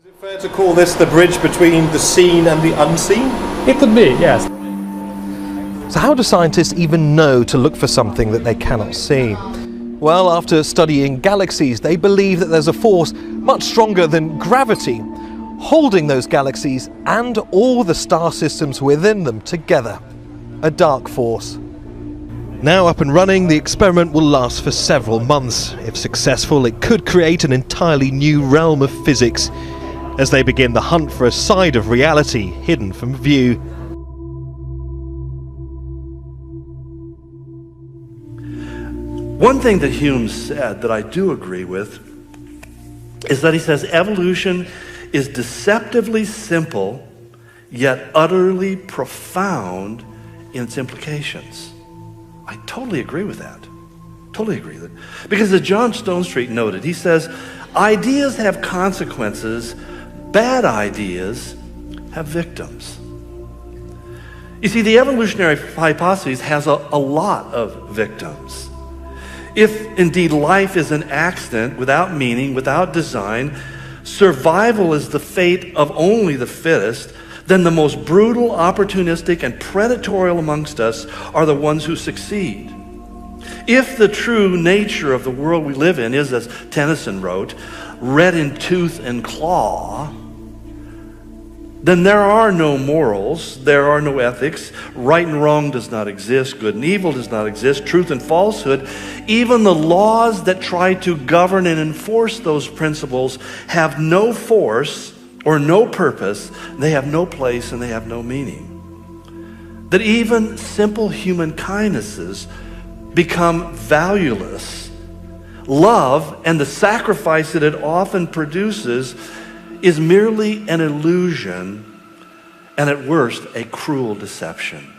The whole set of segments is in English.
Is it fair to call this the bridge between the seen and the unseen? It could be, yes. So how do scientists even know to look for something that they cannot see? Well, after studying galaxies, they believe that there's a force much stronger than gravity, holding those galaxies and all the star systems within them together. A dark force. Now up and running, the experiment will last for several months. If successful, it could create an entirely new realm of physics as they begin the hunt for a side of reality hidden from view. One thing that Hume said that I do agree with is that he says evolution is deceptively simple, yet utterly profound in its implications. I totally agree with that. Totally agree with it. Because as John Stonestreet noted, he says, ideas have consequences, bad ideas have victims. You see, the evolutionary hypothesis has a lot of victims. If indeed life is an accident without meaning, without design, survival is the fate of only the fittest, then the most brutal, opportunistic, and predatory amongst us are the ones who succeed. If the true nature of the world we live in is, as Tennyson wrote, red in tooth and claw, then there are no morals, there are no ethics, right and wrong does not exist, good and evil does not exist, truth and falsehood. Even the laws that try to govern and enforce those principles have no force or no purpose, they have no place and they have no meaning. That even simple human kindnesses become valueless. Love and the sacrifice that it often produces is merely an illusion and at worst a cruel deception.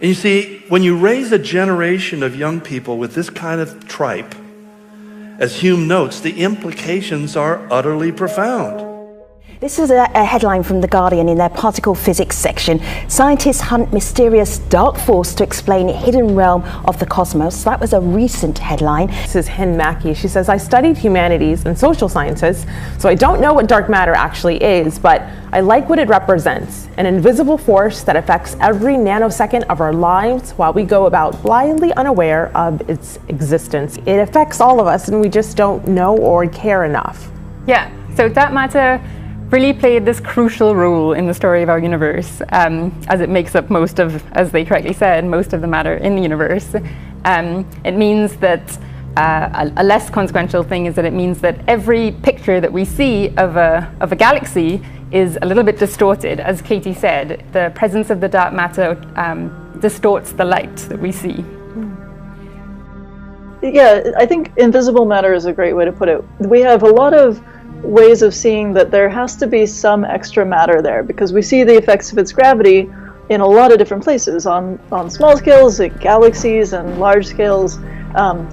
And you see, when you raise a generation of young people with this kind of tripe, as Hume notes, the implications are utterly profound. This is a headline from The Guardian in their particle physics section. Scientists hunt mysterious dark force to explain hidden realm of the cosmos. That was a recent headline. This is Hen Mackey. She says, I studied humanities and social sciences, so I don't know what dark matter actually is, but I like what it represents. An invisible force that affects every nanosecond of our lives while we go about blindly unaware of its existence. It affects all of us and we just don't know or care enough. Yeah, so dark matter really played this crucial role in the story of our universe, as it makes up most of, as they correctly said, most of the matter in the universe. It means that a less consequential thing is that it means that every picture that we see of a galaxy is a little bit distorted. As Katie said, the presence of the dark matter distorts the light that we see. Yeah, I think invisible matter is a great way to put it. We have a lot of ways of seeing that there has to be some extra matter there, because we see the effects of its gravity in a lot of different places, on small scales, like galaxies, and large scales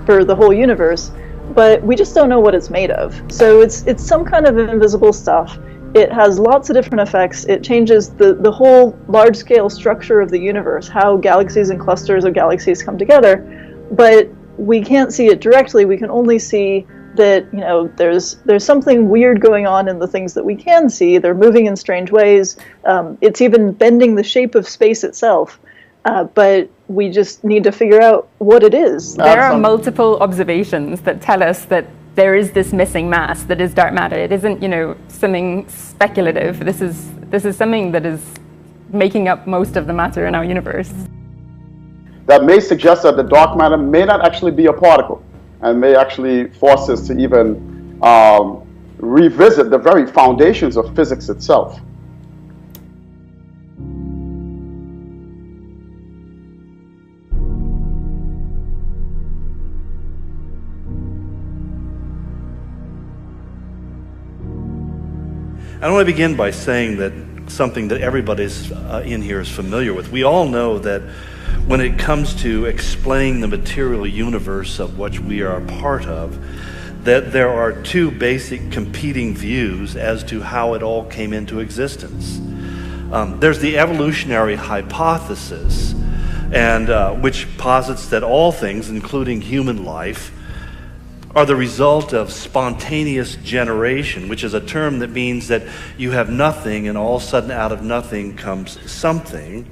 for the whole universe, but we just don't know what it's made of. So it's some kind of invisible stuff. It has lots of different effects. It changes the whole large-scale structure of the universe, how galaxies and clusters of galaxies come together, but we can't see it directly. We can only see that, you know, there's something weird going on in the things that we can see. They're moving in strange ways. It's even bending the shape of space itself. But we just need to figure out what it is. There are multiple observations that tell us that there is this missing mass that is dark matter. It isn't, you know, something speculative. This is something that is making up most of the matter in our universe. That may suggest that the dark matter may not actually be a particle, and may actually force us to even revisit the very foundations of physics itself. I want to begin by saying that something that everybody's in here is familiar with. We all know that when it comes to explaining the material universe of which we are a part of, that there are two basic competing views as to how it all came into existence. There's the evolutionary hypothesis, and which posits that all things, including human life, are the result of spontaneous generation, which is a term that means that you have nothing and all of a sudden out of nothing comes something.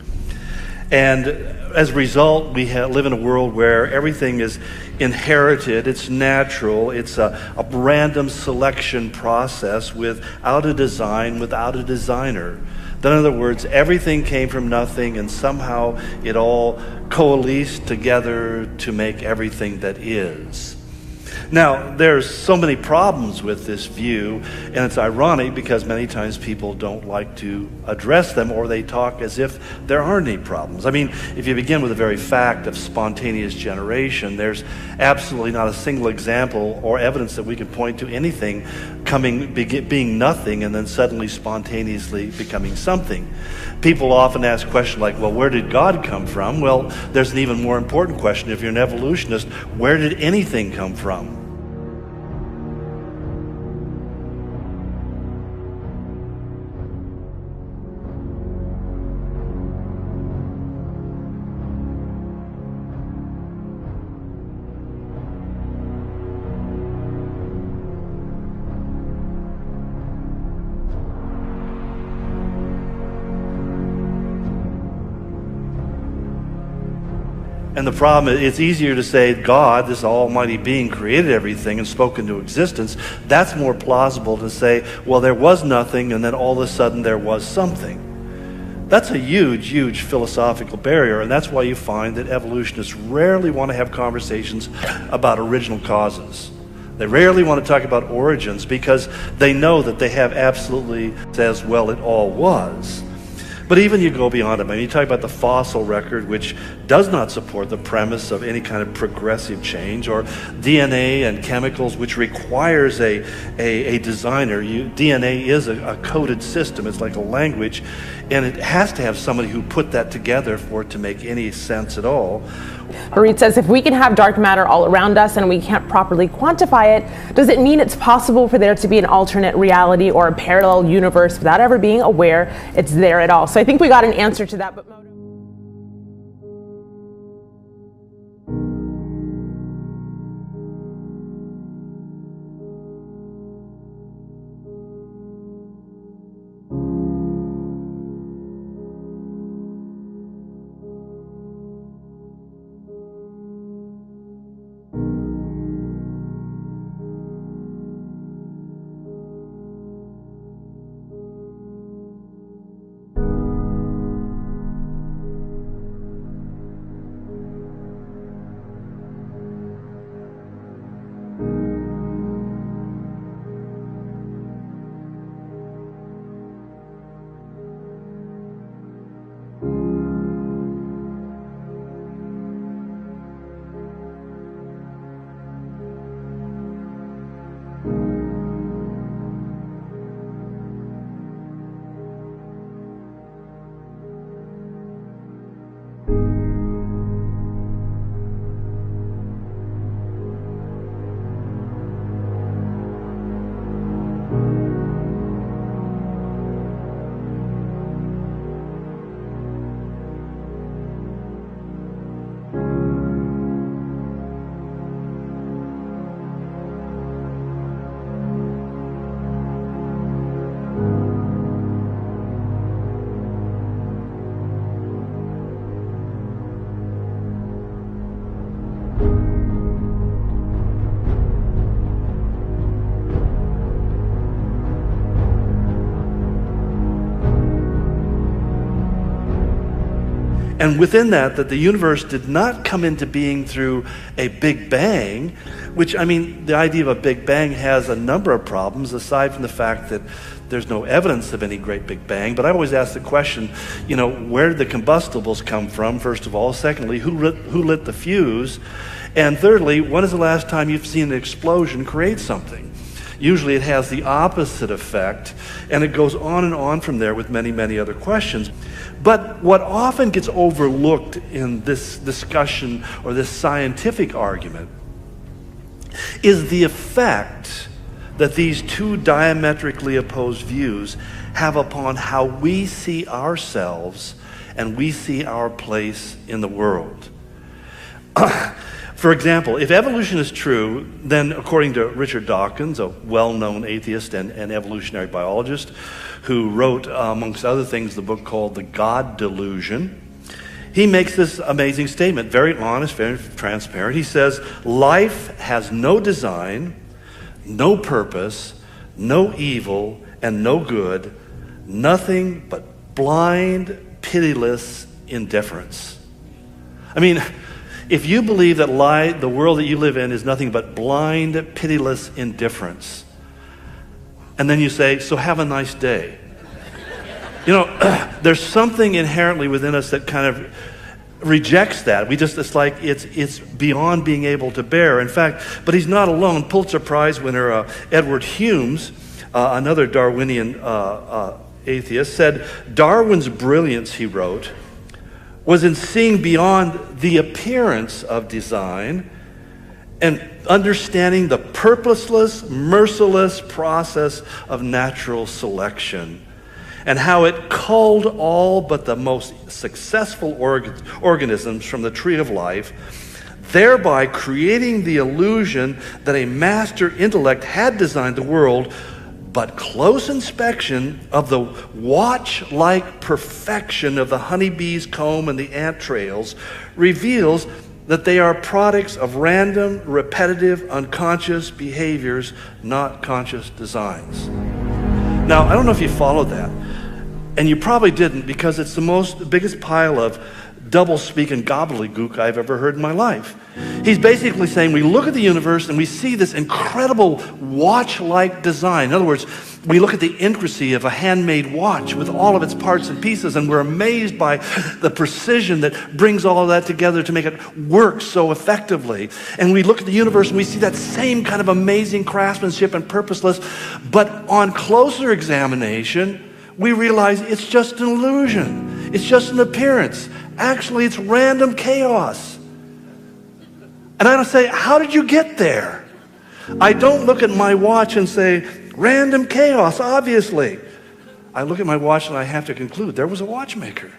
And as a result, we live in a world where everything is inherited, it's natural, it's a random selection process without a design, without a designer. In other words, everything came from nothing and somehow it all coalesced together to make everything that is. Now, there's so many problems with this view, and it's ironic because many times people don't like to address them, or they talk as if there aren't any problems. I mean, if you begin with the very fact of spontaneous generation, there's absolutely not a single example or evidence that we can point to anything being nothing and then suddenly spontaneously becoming something. People often ask questions like, well, where did God come from? Well, there's an even more important question. If you're an evolutionist, where did anything come from? And the problem is, it's easier to say God, this almighty being, created everything and spoke into existence. That's more plausible to say, well, there was nothing and then all of a sudden there was something. That's a huge, huge philosophical barrier, and that's why you find that evolutionists rarely want to have conversations about original causes. They rarely want to talk about origins because they know that they have absolutely says, well, it all was. But even you go beyond it. I mean, you talk about the fossil record, which does not support the premise of any kind of progressive change, or DNA and chemicals, which requires a designer. DNA is a coded system. It's like a language, and it has to have somebody who put that together for it to make any sense at all. Marit says, if we can have dark matter all around us and we can't properly quantify it, does it mean it's possible for there to be an alternate reality or a parallel universe without ever being aware it's there at all? So I think we got an answer to that. But And within that the universe did not come into being through a Big Bang, which, I mean, the idea of a Big Bang has a number of problems, aside from the fact that there's no evidence of any great Big Bang. But I always ask the question, you know, where did the combustibles come from, first of all? Secondly, who lit the fuse? And thirdly, when is the last time you've seen an explosion create something? Usually it has the opposite effect, and it goes on and on from there with many, many other questions. But what often gets overlooked in this discussion or this scientific argument is the effect that these two diametrically opposed views have upon how we see ourselves and we see our place in the world. For example, if evolution is true, then according to Richard Dawkins, a well-known atheist and evolutionary biologist who wrote, amongst other things, the book called The God Delusion, he makes this amazing statement, very honest, very transparent. He says, life has no design, no purpose, no evil, and no good, nothing but blind, pitiless indifference. I mean, if you believe that the world that you live in is nothing but blind, pitiless indifference, and then you say, so have a nice day. You know, there's something inherently within us that kind of rejects that. It's like it's beyond being able to bear. In fact, but he's not alone. Pulitzer Prize winner Edward Hume, another Darwinian atheist, said, Darwin's brilliance, he wrote, was in seeing beyond the appearance of design and understanding the purposeless, merciless process of natural selection, and how it culled all but the most successful organisms from the tree of life, thereby creating the illusion that a master intellect had designed the world, but close inspection of the watch-like perfection of the honeybee's comb and the ant trails reveals that they are products of random, repetitive, unconscious behaviors, not conscious designs. Now, I don't know if you followed that, and you probably didn't, because it's the biggest pile of double-speak and gobbledygook I've ever heard in my life. He's basically saying we look at the universe and we see this incredible watch-like design. In other words, we look at the intricacy of a handmade watch with all of its parts and pieces, and we're amazed by the precision that brings all of that together to make it work so effectively. And we look at the universe and we see that same kind of amazing craftsmanship and purposeless, but on closer examination, we realize it's just an illusion. It's just an appearance. Actually, it's random chaos. And I don't say, how did you get there? I don't look at my watch and say, random chaos, obviously. I look at my watch and I have to conclude there was a watchmaker.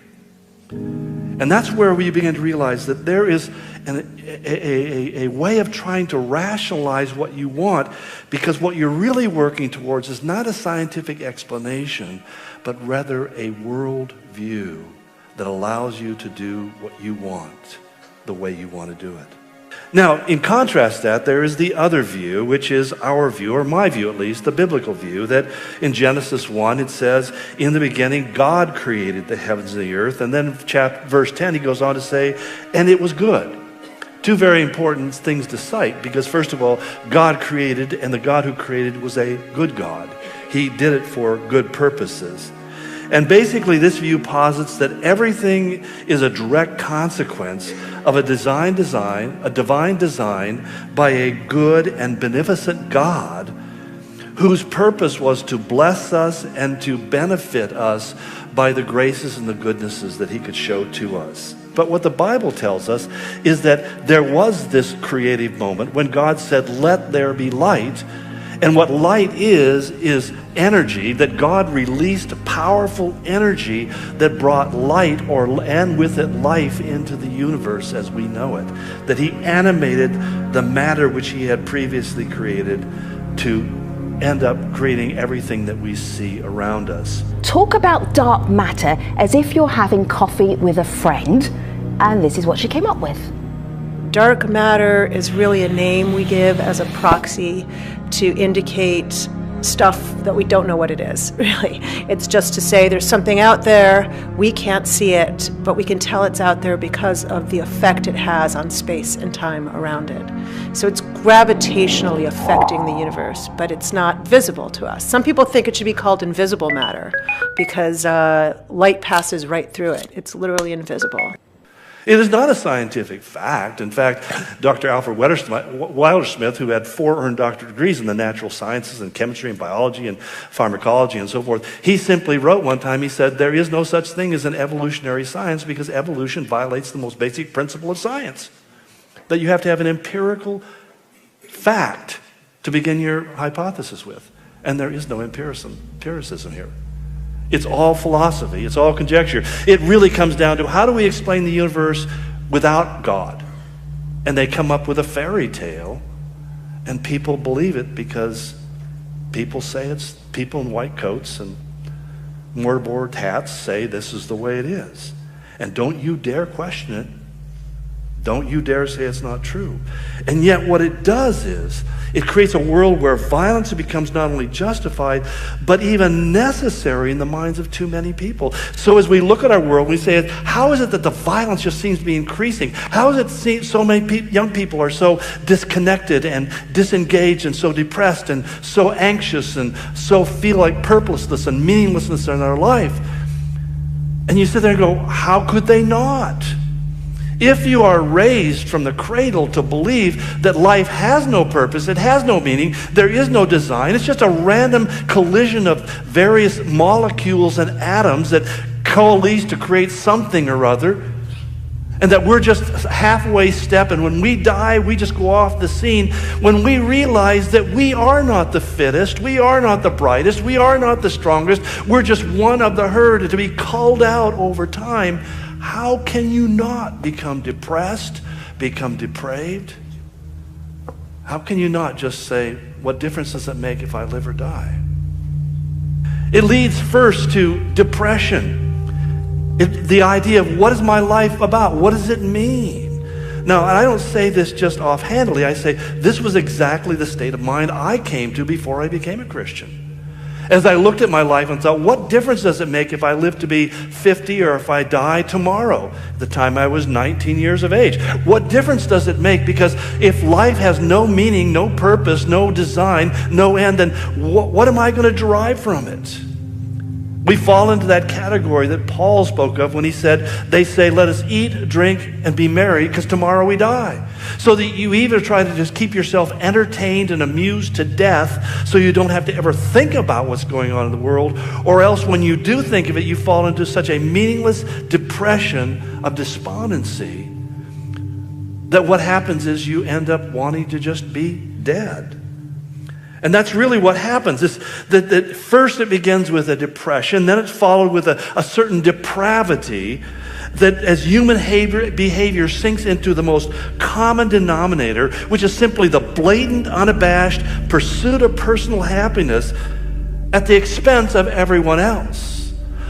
And that's where we begin to realize that there is a way of trying to rationalize what you want, because what you're really working towards is not a scientific explanation, but rather a world view that allows you to do what you want, the way you want to do it. Now, in contrast to that, there is the other view, which is our view, or my view at least, the biblical view, that in Genesis 1 it says, in the beginning God created the heavens and the earth, and then verse 10 he goes on to say, and it was good. Two very important things to cite, because first of all, God created, and the God who created was a good God. He did it for good purposes. And basically this view posits that everything is a direct consequence of a divine design by a good and beneficent God whose purpose was to bless us and to benefit us by the graces and the goodnesses that he could show to us. But what the Bible tells us is that there was this creative moment when God said, let there be light. And what light is energy, that God released powerful energy that brought light and with it life into the universe as we know it. That he animated the matter which he had previously created to end up creating everything that we see around us. Talk about dark matter as if you're having coffee with a friend, and this is what she came up with. Dark matter is really a name we give as a proxy to indicate stuff that we don't know what it is, really. It's just to say there's something out there, we can't see it, but we can tell it's out there because of the effect it has on space and time around it. So it's gravitationally affecting the universe, but it's not visible to us. Some people think it should be called invisible matter because light passes right through it. It's literally invisible. It is not a scientific fact. In fact, Dr. Alfred Wilder-Smith, who had 4 earned doctorate degrees in the natural sciences and chemistry and biology and pharmacology and so forth, he simply wrote one time, he said, there is no such thing as an evolutionary science because evolution violates the most basic principle of science, that you have to have an empirical fact to begin your hypothesis with. And there is no empiricism here. It's all philosophy. It's all conjecture. It really comes down to how do we explain the universe without God? And they come up with a fairy tale, and people believe it because people say it's, people in white coats and mortarboard hats say this is the way it is. And don't you dare question it. Don't you dare say it's not true. And yet what it does is, it creates a world where violence becomes not only justified, but even necessary in the minds of too many people. So as we look at our world, we say, how is it that the violence just seems to be increasing? How is it so many young people are so disconnected and disengaged and so depressed and so anxious and so feel like purposelessness and meaninglessness in their life? And you sit there and go, how could they not? If you are raised from the cradle to believe that life has no purpose, it has no meaning, there is no design, it's just a random collision of various molecules and atoms that coalesce to create something or other, and that we're just halfway step, and when we die, we just go off the scene, when we realize that we are not the fittest, we are not the brightest, we are not the strongest, we're just one of the herd to be culled out over time, how can you not become depressed, become depraved? How can you not just say, what difference does it make if I live or die? It leads first to depression. The idea of what is my life about? What does it mean? Now, and I don't say this just offhandedly. I say this was exactly the state of mind I came to before I became a Christian. As I looked at my life and thought, what difference does it make if I live to be 50 or if I die tomorrow? At the time I was 19 years of age. What difference does it make? Because if life has no meaning, no purpose, no design, no end, then what am I going to derive from it? We fall into that category that Paul spoke of when he said, they say, let us eat, drink, and be merry, because tomorrow we die. So that you either try to just keep yourself entertained and amused to death so you don't have to ever think about what's going on in the world, or else when you do think of it, you fall into such a meaningless depression of despondency that what happens is you end up wanting to just be dead. And that's really what happens. That first it begins with a depression, then it's followed with a certain depravity that as human behavior sinks into the most common denominator, which is simply the blatant, unabashed pursuit of personal happiness at the expense of everyone else.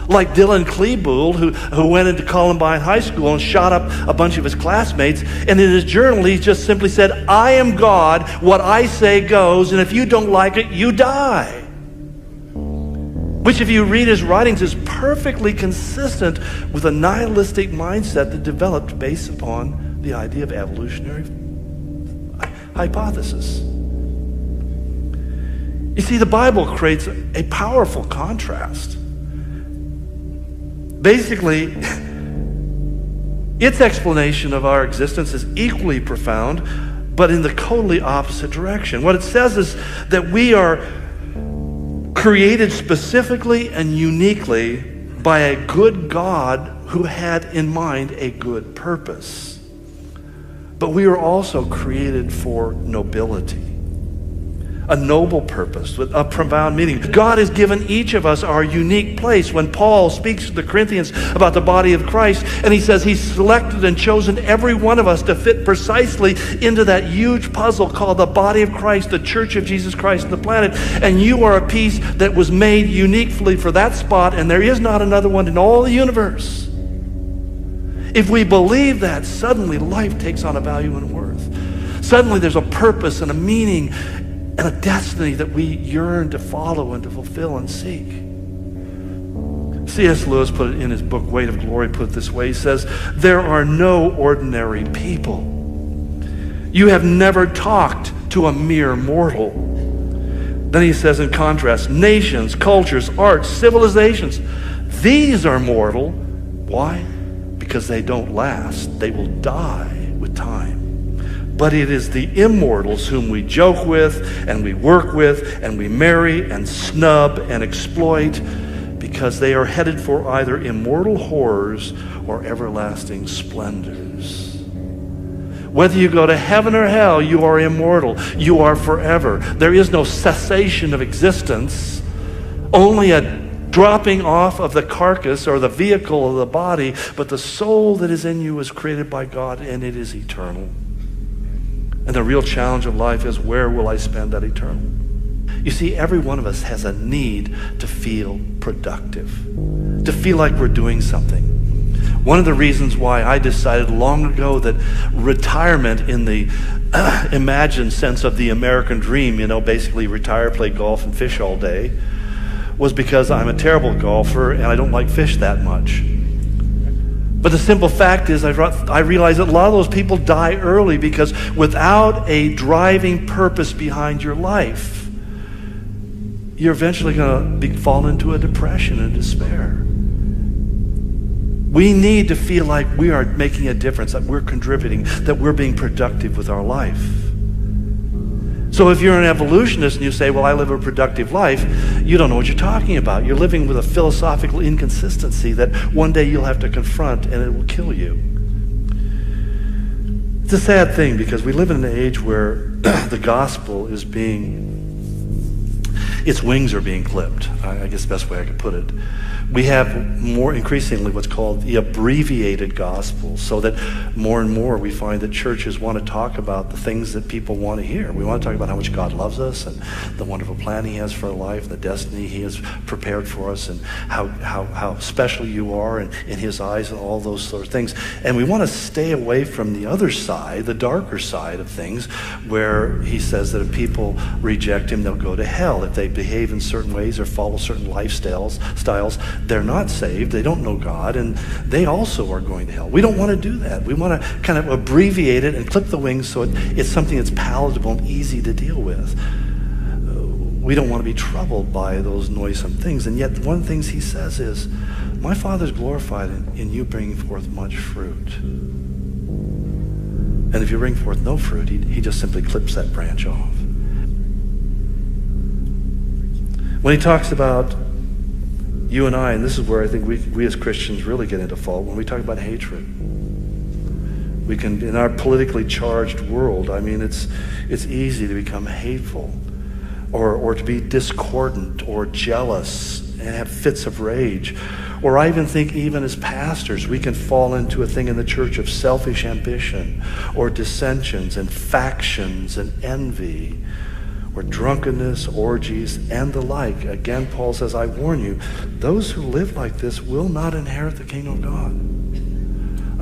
Like Dylan Klebold, who went into Columbine High School and shot up a bunch of his classmates. And in his journal, he just simply said, I am God, what I say goes, and if you don't like it, you die. Which, if you read his writings, is perfectly consistent with a nihilistic mindset that developed based upon the idea of evolutionary hypothesis. You see, the Bible creates a powerful contrast. Basically, its explanation of our existence is equally profound, but in the totally opposite direction. What it says is that we are created specifically and uniquely by a good God who had in mind a good purpose. But we are also created for nobility. A noble purpose with a profound meaning. God has given each of us our unique place. When Paul speaks to the Corinthians about the body of Christ, and he says he's selected and chosen every one of us to fit precisely into that huge puzzle called the body of Christ, the church of Jesus Christ on the planet. And you are a piece that was made uniquely for that spot, and there is not another one in all the universe. If we believe that, suddenly life takes on a value and worth. Suddenly there's a purpose and a meaning and a destiny that we yearn to follow and to fulfill and seek. C.S. Lewis put it in his book, Weight of Glory, put it this way. He says, there are no ordinary people. You have never talked to a mere mortal. Then he says in contrast, nations, cultures, arts, civilizations, these are mortal. Why? Because they don't last. They will die with time. But it is the immortals whom we joke with, and we work with, and we marry, and snub, and exploit, because they are headed for either immortal horrors or everlasting splendors. Whether you go to heaven or hell, you are immortal. You are forever. There is no cessation of existence, only a dropping off of the carcass or the vehicle of the body, but the soul that is in you is created by God, and it is eternal. And the real challenge of life is, where will I spend that eternal? You see, every one of us has a need to feel productive, to feel like we're doing something. One of the reasons why I decided long ago that retirement in the imagined sense of the American dream, basically retire, play golf, and fish all day, was because I'm a terrible golfer and I don't like fish that much. But the simple fact is, I realize that a lot of those people die early because without a driving purpose behind your life, you're eventually going to fall into a depression and despair. We need to feel like we are making a difference, that we're contributing, that we're being productive with our life. So if you're an evolutionist and you say, well, I live a productive life, you don't know what you're talking about. You're living with a philosophical inconsistency that one day you'll have to confront and it will kill you. It's a sad thing because we live in an age where the gospel is its wings are being clipped. I guess the best way I could put it. We have more increasingly what's called the abbreviated gospel, so that more and more we find that churches want to talk about the things that people want to hear. We want to talk about how much God loves us and the wonderful plan he has for our life, the destiny he has prepared for us, and how special you are in his eyes, and all those sort of things. And we want to stay away from the other side, the darker side of things, where he says that if people reject him, they'll go to hell. If they behave in certain ways or follow certain lifestyles, they're not saved, they don't know God, and they also are going to hell. We don't want to do that. We want to kind of abbreviate it and clip the wings so it's something that's palatable and easy to deal with. We don't want to be troubled by those noisome things. And yet one of the things he says is, my Father's glorified in you bringing forth much fruit. And if you bring forth no fruit, he just simply clips that branch off. When he talks about you and I, and this is where I think we as Christians really get into fault, when we talk about hatred. We can, in our politically charged world, I mean, it's easy to become hateful or to be discordant or jealous and have fits of rage. Or I even think even as pastors, we can fall into a thing in the church of selfish ambition or dissensions and factions and envy, or drunkenness, orgies, and the like. Again, Paul says, I warn you, those who live like this will not inherit the kingdom of God.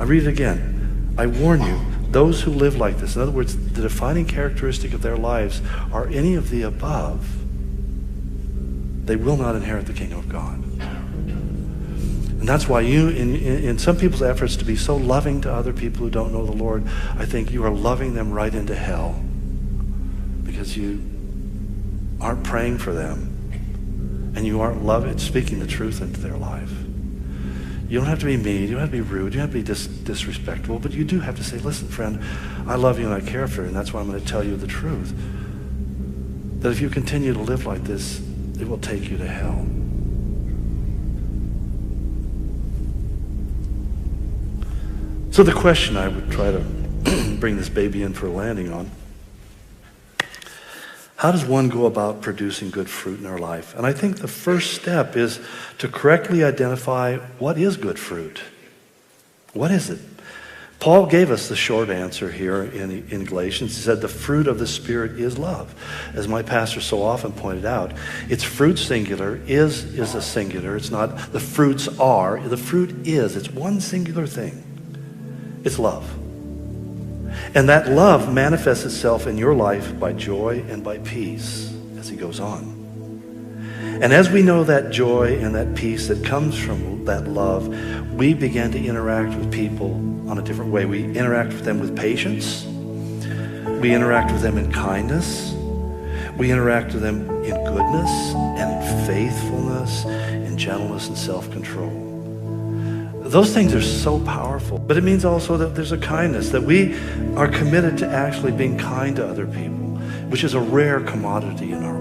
I read it again. I warn you, those who live like this. In other words, the defining characteristic of their lives are any of the above. They will not inherit the kingdom of God. And that's why you, in some people's efforts to be so loving to other people who don't know the Lord, I think you are loving them right into hell. Because you aren't praying for them, and you aren't speaking the truth into their life. You don't have to be mean, you don't have to be rude, you don't have to be disrespectful, but you do have to say, listen, friend, I love you and I care for you, and that's why I'm going to tell you the truth. That if you continue to live like this, it will take you to hell. So the question I would try to bring this baby in for a landing on, how does one go about producing good fruit in our life? And I think the first step is to correctly identify what is good fruit. What is it? Paul gave us the short answer here in Galatians. He said the fruit of the Spirit is love. As my pastor so often pointed out, it's fruit singular, is a singular. It's not the fruits are, the fruit is. It's one singular thing. It's love. And that love manifests itself in your life by joy and by peace, as he goes on. And as we know that joy and that peace that comes from that love, we begin to interact with people on a different way. We interact with them with patience. We interact with them in kindness. We interact with them in goodness and in faithfulness, in gentleness and self-control. Those things are so powerful, but it means also that there's a kindness, that we are committed to actually being kind to other people, which is a rare commodity in our